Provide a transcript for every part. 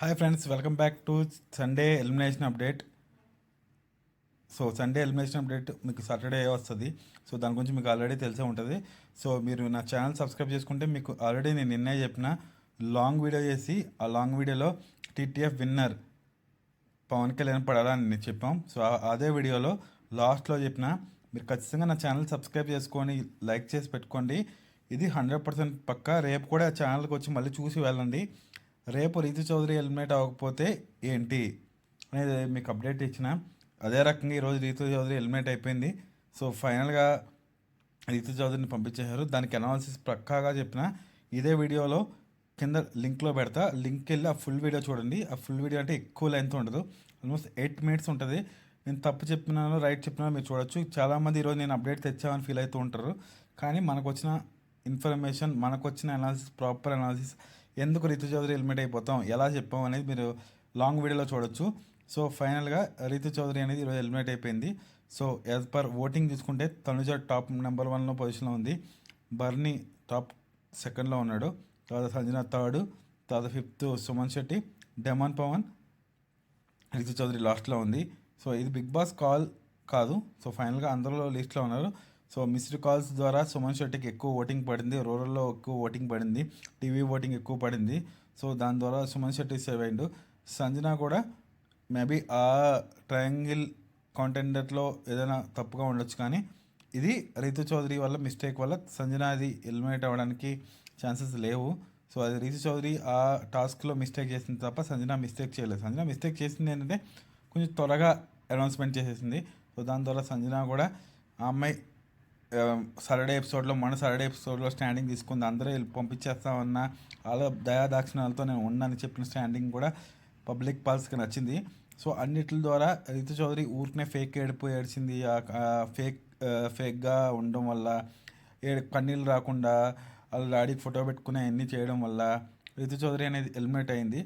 Hi friends, welcome back to Sunday elimination update. So Sunday elimination update మీకు Saturday వస్తుంది. So దాని గురించి మీకు ఆల్రెడీ తెలిసే ఉంటుంది. సో మీరు నా ఛానల్ సబ్స్క్రైబ్ చేసుకుంటే మీకు ఆల్రెడీ నేను నిన్నే చెప్పిన లాంగ్ వీడియో చేసి ఆ లాంగ్ వీడియోలో టీటీఎఫ్ విన్నర్ పవన్ కళ్యాణ్ పడాలా అని నేను చెప్పాం. సో అదే వీడియోలో లాస్ట్లో చెప్పిన మీరు ఖచ్చితంగా నా ఛానల్ సబ్స్క్రైబ్ చేసుకొని లైక్ చేసి పెట్టుకోండి. ఇది 100% పక్కా. రేపు కూడా ఛానల్కి వచ్చి మళ్ళీ చూసి వెళ్ళండి. రేపు రీతు చౌదరి ఎలిమినేట్ అవ్వకపోతే ఏంటి అనేది మీకు అప్డేట్ ఇచ్చిన. అదే రకంగా ఈరోజు రీతు చౌదరి ఎలిమినేట్ అయిపోయింది. సో ఫైనల్గా రీతు చౌదరిని పంపించేశారు. దానికి అనాలిసిస్ పక్కాగా చెప్పిన ఇదే వీడియోలో కింద లింక్లో పెడతా. లింక్ వెళ్ళి ఆ ఫుల్ వీడియో చూడండి. ఆ ఫుల్ వీడియో అంటే ఎక్కువ లెంత్ ఉండదు, ఆల్మోస్ట్ 8 minutes ఉంటుంది. నేను తప్పు చెప్పినాను రైట్ చెప్పినాను మీరు చూడొచ్చు. చాలామంది ఈరోజు నేను అప్డేట్ తెచ్చామని ఫీల్ అవుతూ ఉంటారు. కానీ మనకు వచ్చిన ఇన్ఫర్మేషన్, మనకు వచ్చిన అనాలిసిస్, ప్రాపర్ అనాలిసిస్, ఎందుకు రీతు చౌదరి ఎలిమినేట్ అయిపోతాం, ఎలా చెప్పాం అనేది మీరు లాంగ్ వీడియోలో చూడొచ్చు. సో ఫైనల్గా రీతు చౌదరి అనేది ఈరోజు ఎలిమినేట్ అయిపోయింది. సో యాజ్ పర్ ఓటింగ్ తీసుకుంటే తనుజ టాప్ నెంబర్ 1 పొజిషన్లో ఉంది, బర్నీ టాప్ 2nd ఉన్నాడు, తర్వాత సంజన 3rd, తర్వాత 5th సుమన్ శెట్టి, డెమాన్ పవన్, రీతు చౌదరి లాస్ట్లో ఉంది. సో ఇది బిగ్ బాస్ కాల్ కాదు. సో ఫైనల్గా అందరిలో లిస్ట్లో ఉన్నారు. సో మిస్డ్ కాల్స్ ద్వారా సుమన్ శెట్టికి ఎక్కువ ఓటింగ్ పడింది, రూరల్లో ఎక్కువ ఓటింగ్ పడింది, టీవీ ఓటింగ్ ఎక్కువ పడింది. సో దాని ద్వారా సుమన్ శెట్టి సేవ్ అయిండు. సంజన కూడా మేబీ ఆ ట్రయాంగిల్ కాంటెండర్లో ఏదైనా తప్పుగా ఉండొచ్చు, కానీ ఇది రీతు చౌదరి వల్ల మిస్టేక్ వల్ల సంజన అది ఎలిమినేట్ అవ్వడానికి ఛాన్సెస్ లేవు. సో అది రీతు చౌదరి ఆ టాస్క్లో మిస్టేక్ చేసింది తప్ప సంజన మిస్టేక్ చేయలేదు. సంజన మిస్టేక్ చేసింది ఏంటంటే కొంచెం త్వరగా అనౌన్స్మెంట్ చేసేసింది. సో దాని ద్వారా సంజన కూడా ఆ అమ్మాయి సాటర్డే ఎపిసోడ్లో స్టాండింగ్ తీసుకుంది. అందరూ వెళ్ళి పంపించేస్తామన్న వాళ్ళ దయాదాక్షిణాలతో నేను ఉన్నానని చెప్పిన స్టాండింగ్ కూడా పబ్లిక్ పల్స్కి నచ్చింది. సో అన్నిటి ద్వారా రీతు చౌదరి ఊరికనే ఫేక్ ఏడిచింది. ఫేక్గా ఉండడం వల్ల కన్నీళ్ళు రాకుండా వాళ్ళ డాడీకి ఫోటో పెట్టుకుని అన్నీ చేయడం వల్ల రీతు చౌదరి అనేది ఎలిమినేట్ అయింది.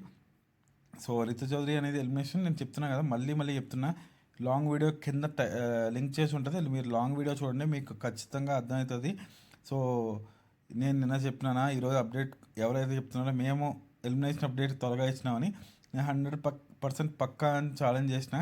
సో రీతు చౌదరి అనేది ఎలిమినేషన్ నేను చెప్తున్నా కదా, మళ్ళీ చెప్తున్నా. లాంగ్ వీడియో కింద లింక్ చేసి ఉంటుంది, మీరు లాంగ్ వీడియో చూడండి, మీకు ఖచ్చితంగా అర్థమవుతుంది. సో నేను నిన్న చెప్పినానా ఈరోజు అప్డేట్ ఎవరైతే చెప్తున్నారో మేము ఎలిమినేషన్ అప్డేట్ త్వరగా ఇచ్చినామని, నేను 100% పక్కా అని ఛాలెంజ్ చేసిన.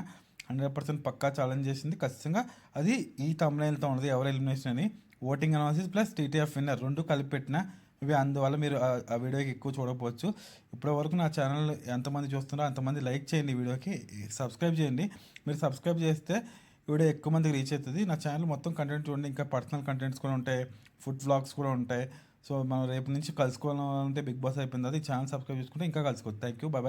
100% పక్కా ఛాలెంజ్ చేసింది ఖచ్చితంగా. అది ఈ తమ్నైల్తో ఉన్నది ఎవరు ఎలిమినేషన్ అని, voting analysis plus TTF winner 2 కలిపి పెట్టిన. ఇవి అందువల్ల మీరు ఆ వీడియోకి ఎక్కువ చూడకపోవచ్చు. ఇప్పటి వరకు నా ఛానల్ ఎంతమంది చూస్తున్నారో అంతమంది లైక్ చేయండి, వీడియోకి సబ్స్క్రైబ్ చేయండి. మీరు సబ్స్క్రైబ్ చేస్తే వీడియో ఎక్కువ మందికి రీచ్ అవుతుంది. నా ఛానల్ మొత్తం కంటెంట్ చూడండి, ఇంకా పర్సనల్ కంటెంట్స్ కూడా ఉంటాయి, ఫుడ్ వ్లాగ్స్ కూడా ఉంటాయి. సో మనం రేపు నుంచి కలుసుకోవాలంటే బిగ్ బాస్ అయిపోయింది, అది ఛానల్ సబ్స్క్రైబ్ చేసుకుంటే ఇంకా కలుసుకోవచ్చు. Thank you, bye.